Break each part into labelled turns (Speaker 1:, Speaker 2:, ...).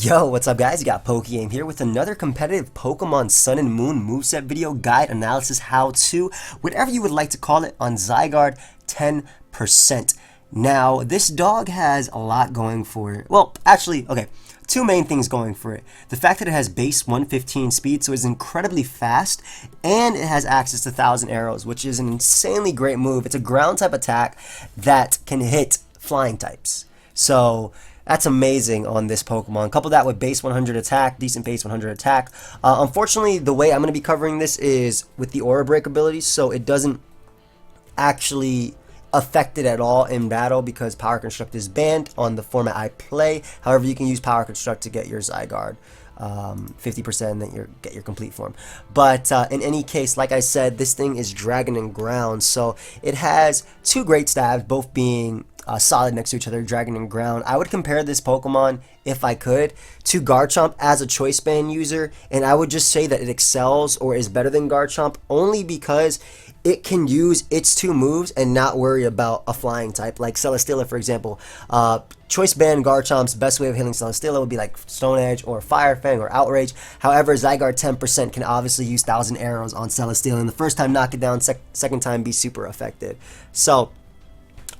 Speaker 1: Yo, what's up guys? You got PokeaimMD here with another competitive Pokemon Sun and Moon moveset video guide, analysis, how-to, whatever you would like to call it, on Zygarde 10%. Now, this dog has a lot going for it. Well, actually, okay, two main things going for it. The fact that it has base 115 speed, so it's incredibly fast, and it has access to 1,000 arrows, which is an insanely great move. It's a ground type attack that can hit flying types. So that's amazing on this Pokemon. Couple that with base 100 attack, decent base 100 attack. Unfortunately, the way I'm going to be covering this is with the Aura Break ability, so it doesn't actually affect it at all in battle because Power Construct is banned on the format I play. However, you can use Power Construct to get your Zygarde 50% and then get your complete form. But in any case, like I said, this thing is Dragon and Ground, so it has two great stabs, both being solid next to each other, Dragon and Ground. I would compare this Pokemon, if I could, to Garchomp as a choice band user, and I would just say that it excels or is better than Garchomp only because it can use its two moves and not worry about a flying type, like Celesteela, for example. Choice band Garchomp's best way of hitting Celesteela would be like Stone Edge or Fire Fang or Outrage. However, Zygarde 10% can obviously use 1,000 arrows on Celesteela, and the first time knock it down, second time be super effective. So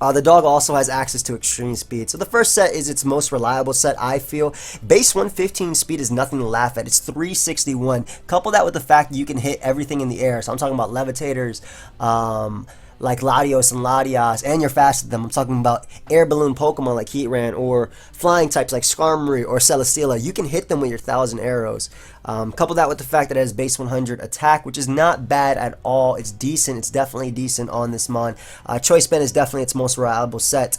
Speaker 1: the dog also has access to extreme speed. So the first set is its most reliable set, I feel. Base 115 speed is nothing to laugh at. It's 361. Couple that with the fact that you can hit everything in the air. So I'm talking about levitators, like Latios and Latias, and you're faster than them. I'm talking about air balloon Pokemon like Heatran, or flying types like Skarmory or Celesteela. You can hit them with your 1,000 arrows. Couple that with the fact that it has base 100 attack, which is not bad at all. It's decent. It's definitely decent on this mon. Choice Band is definitely its most reliable set.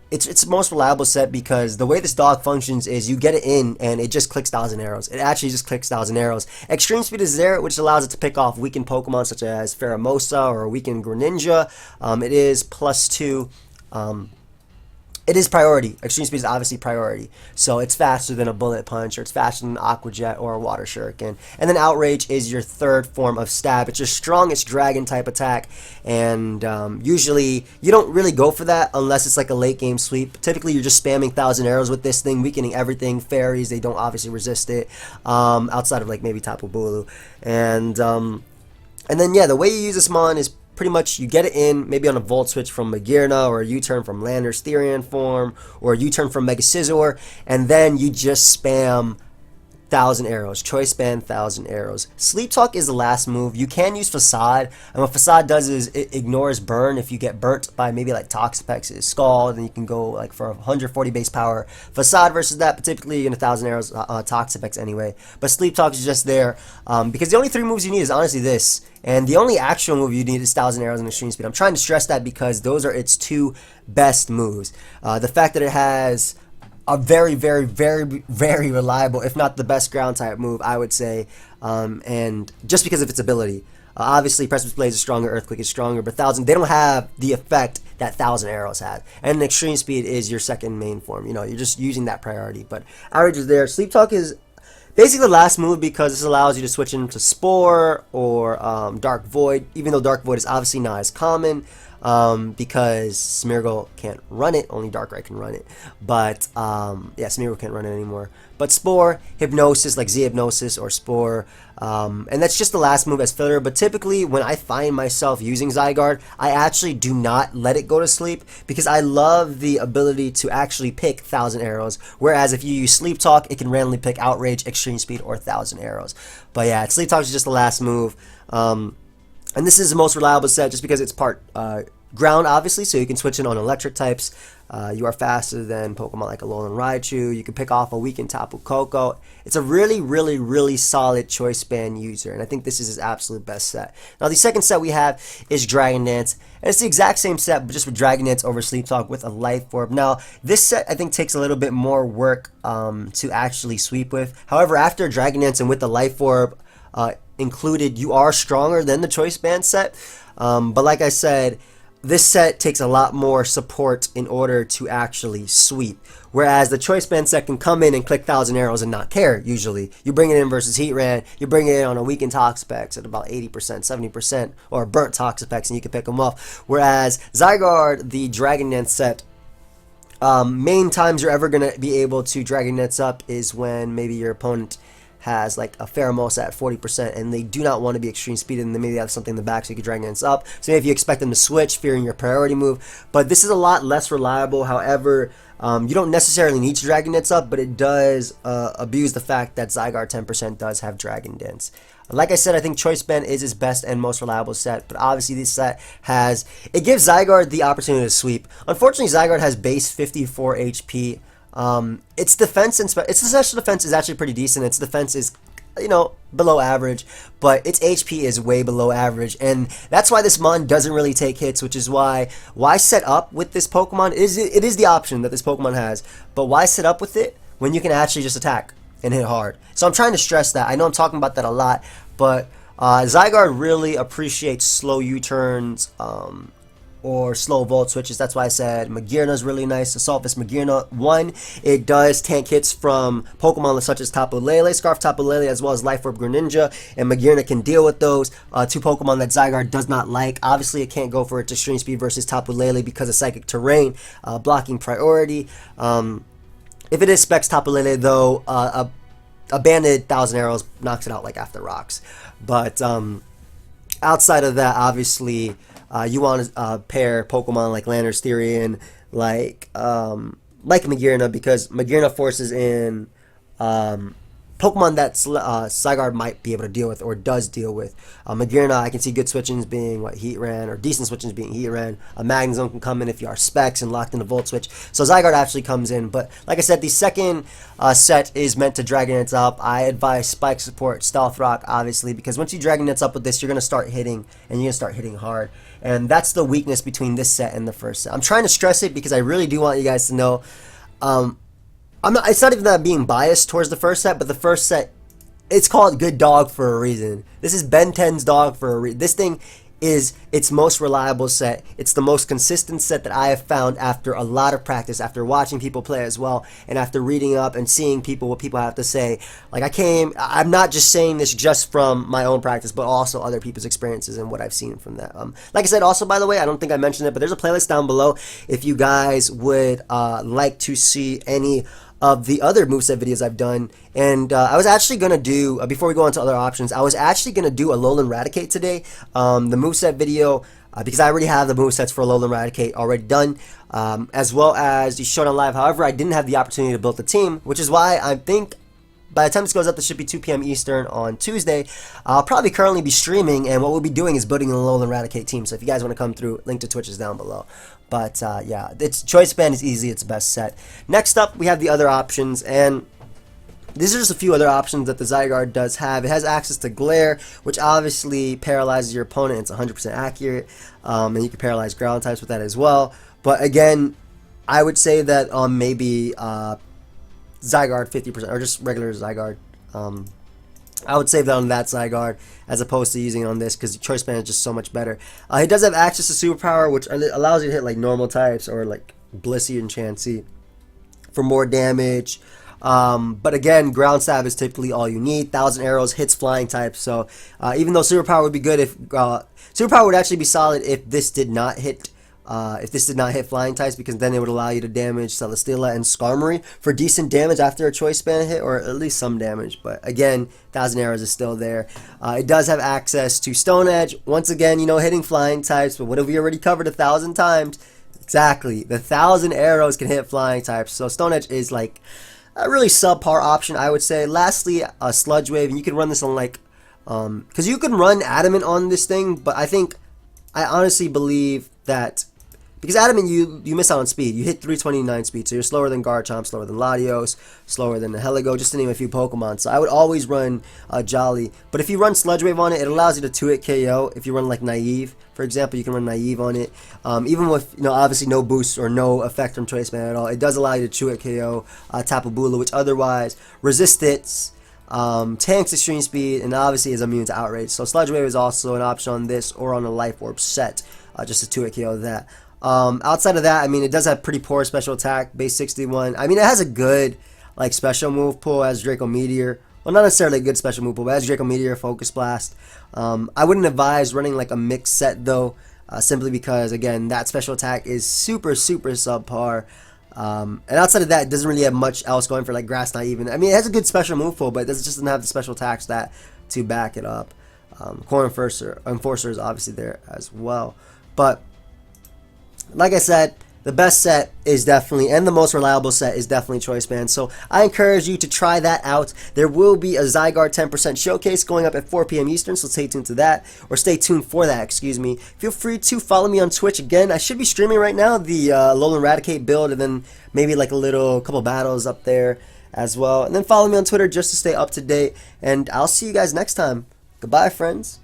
Speaker 1: It's most reliable set because the way this dog functions is you get it in and it just clicks 1,000 arrows. It actually just clicks 1,000 arrows. Extreme speed is there, which allows it to pick off weakened Pokemon such as Pheromosa or weakened Greninja. It is +2. It is priority. Extreme speed is obviously priority. So it's faster than a Bullet Punch, or it's faster than an Aqua Jet or a Water Shuriken. And then Outrage is your third form of stab. It's your strongest dragon type attack. And usually you don't really go for that unless it's like a late game sweep. Typically you're just spamming 1,000 arrows with this thing, weakening everything. Fairies, they don't obviously resist it. Outside of like maybe Tapu Bulu. And then yeah, the way you use this mon is pretty much you get it in maybe on a Volt Switch from Magearna, or a U-turn from Lander's Therian form, or a U-turn from Mega Scizor, and then you just spam 1,000 arrows. Choice Band 1,000 arrows. Sleep Talk is the last move. You can use Facade, and what Facade does is it ignores burn. If you get burnt by maybe like Toxapex, it's Scald, and you can go like for 140 base power. Facade versus that, but typically you're in 1,000 arrows Toxapex anyway. But Sleep Talk is just there because the only three moves you need is honestly this, and the only actual move you need is 1,000 arrows and extreme speed. I'm trying to stress that because those are its two best moves. The fact that it has a very, very, very, very reliable, if not the best ground type move, I would say, and just because of its ability. Obviously, Precipice Blaze is stronger, Earthquake is stronger, but 1,000, they don't have the effect that 1,000 arrows have. And Extreme Speed is your second main form. You know, you're just using that priority. But Outrage is there. Sleep Talk is basically the last move because this allows you to switch into Spore or Dark Void, even though Dark Void is obviously not as common. Because Smeargle can't run it, only Darkrai can run it. But yeah, Smeargle can't run it anymore. But Spore, Hypnosis, like Z Hypnosis or Spore, and that's just the last move as filler. But typically, when I find myself using Zygarde, I actually do not let it go to sleep because I love the ability to actually pick 1,000 arrows. Whereas if you use Sleep Talk, it can randomly pick Outrage, Extreme Speed, or 1,000 arrows. But yeah, Sleep Talk is just the last move. And this is the most reliable set just because it's part ground, obviously, so you can switch in on electric types. You are faster than Pokemon like Alolan Raichu. You can pick off a weakened Tapu Koko. It's a really, really, really solid Choice Band user, and I think this is his absolute best set. Now, the second set we have is Dragon Dance, and it's the exact same set, but just with Dragon Dance over Sleep Talk with a Life Orb. Now, this set, I think, takes a little bit more work to actually sweep with. However, after Dragon Dance and with the Life Orb included, you are stronger than the Choice Band set. But like I said, this set takes a lot more support in order to actually sweep. Whereas the Choice Band set can come in and click 1,000 arrows and not care, usually. You bring it in versus Heatran, you bring it in on a weakened Toxapex at about 80%, 70%, or burnt Toxapex, and you can pick them off. Whereas Zygarde, the Dragon Dance set, Main times you're ever going to be able to Dragon Nets up is when maybe your opponent has like a Pheromosa at 40% and they do not want to be extreme speed, and then maybe they have something in the back so you can Dragon Nets up. So maybe if you expect them to switch, fearing your priority move. But this is a lot less reliable. However, you don't necessarily need to Dragon Nets up, but it does abuse the fact that Zygarde 10% does have Dragon Dance. Like I said, I think Choice Band is its best and most reliable set, but obviously this set it gives Zygarde the opportunity to sweep. Unfortunately, Zygarde has base 54 HP. Its defense and its special defense is actually pretty decent. Its defense is, below average, but its HP is way below average, and that's why this Mon doesn't really take hits, which is why set up with this Pokemon. It is the option that this Pokemon has, but why set up with it when you can actually just attack and hit hard? So I'm trying to stress that. I know I'm talking about that a lot, but Zygarde really appreciates slow U-turns, or slow volt switches. That's why I said Magearna is really nice. Assault Vest Magearna 1, it does tank hits from Pokemon such as Tapu Lele, Scarf Tapu Lele, as well as Life Orb Greninja, and Magearna can deal with those. Two Pokemon that Zygarde does not like. Obviously, it can't go for its extreme speed versus Tapu Lele because of Psychic Terrain, blocking priority. If it is Specs Tapu Lele, though, a banded Thousand Arrows knocks it out like after rocks. But outside of that, obviously, you want to pair Pokemon like Landorus, like Magearna, because Magearna forces in Pokemon that Zygarde might be able to deal with or does deal with. Magearna, I can see good switchings being Heatran, or decent switchings being Heatran. A Magnezone can come in if you are Specs and locked in a Volt Switch. So Zygarde actually comes in. But like I said, the second set is meant to Dragon Nets up. I advise Spike Support, Stealth Rock, obviously, because once you Dragon Nets up with this, you're going to start hitting, and you're going to start hitting hard. And that's the weakness between this set and the first set. I'm trying to stress it because I really do want you guys to know. It's not even that I'm being biased towards the first set, but the first set, it's called Good Dog for a reason. This is Ben 10's dog for a reason. This thing is its most reliable set. It's the most consistent set that I have found after a lot of practice, after watching people play as well, and after reading up and seeing what people have to say. Like I'm not just saying this just from my own practice, but also other people's experiences and what I've seen from that. Like I said, also, by the way, I don't think I mentioned it, but there's a playlist down below if you guys would like to see any of the other moveset videos I've done. And I was actually going to do, before we go on to other options, I was actually going to do a Alolan Raticate today. The moveset video, because I already have the movesets for Alolan Raticate already done, as well as the Showdown Live. However, I didn't have the opportunity to build the team, which is why I think by the time this goes up, this should be 2 p.m. Eastern on Tuesday. I'll probably currently be streaming, and what we'll be doing is building an Alolan Raticate team. So if you guys want to come through, link to Twitch is down below. But yeah, its Choice Band is easily its best set. Next up, we have the other options, and these are just a few other options that the Zygarde does have. It has access to Glare, which obviously paralyzes your opponent. It's 100% accurate, and you can paralyze ground types with that as well. But again, I would say that maybe Zygarde 50%, or just regular Zygarde. I would save that on that Zygarde as opposed to using it on this, because Choice Band is just so much better. It does have access to Superpower, which allows you to hit like normal types or like Blissey and Chansey for more damage. But again, Ground Stab is typically all you need. Thousand Arrows hits flying types, so even though Superpower would be good, if Superpower would actually be solid if this did not hit. Flying types, because then it would allow you to damage Celesteela and Skarmory for decent damage after a Choice Band hit, or at least some damage. But again, Thousand Arrows is still there. It does have access to Stone Edge. Once again, hitting flying types, but what have we already covered 1,000 times? Exactly, the Thousand Arrows can hit flying types, so Stone Edge is like a really subpar option, I would say. Lastly, a Sludge Wave, and you can run this on like, because you can run Adamant on this thing, but I honestly believe that because Adamant, you miss out on speed. You hit 329 speed, so you're slower than Garchomp, slower than Latios, slower than the Heligo, just to name a few Pokemon. So I would always run Jolly. But if you run Sludge Wave on it, it allows you to 2-hit KO. If you run like Naive, for example, you can run Naive on it. Even with obviously no boost or no effect from Choice Band at all, it does allow you to 2-hit KO Tapu Bulu, which otherwise resists it, tanks extreme speed, and obviously is immune to Outrage. So Sludge Wave is also an option on this or on a Life Orb set, just a 2-hit KO that. Outside of that, it does have pretty poor special attack, base 61. It has a good like special move pool as Draco Meteor. Well, not necessarily a good special move pool, but as Draco Meteor, Focus Blast. I wouldn't advise running like a mixed set though, simply because again that special attack is super subpar. And outside of that, it doesn't really have much else going for like Grass Knot even. I mean, it has a good special move pool, but it just doesn't have the special attacks that to back it up. Core Enforcer is obviously there as well. But like I said, the best set is definitely, and the most reliable set is definitely Choice Band. So I encourage you to try that out. There will be a Zygarde 10% showcase going up at 4 p.m. Eastern, so stay tuned to that, or stay tuned for that, excuse me. Feel free to follow me on Twitch. Again, I should be streaming right now the Alolan Raticate build, and then maybe like a couple battles up there as well. And then follow me on Twitter just to stay up to date, and I'll see you guys next time. Goodbye, friends.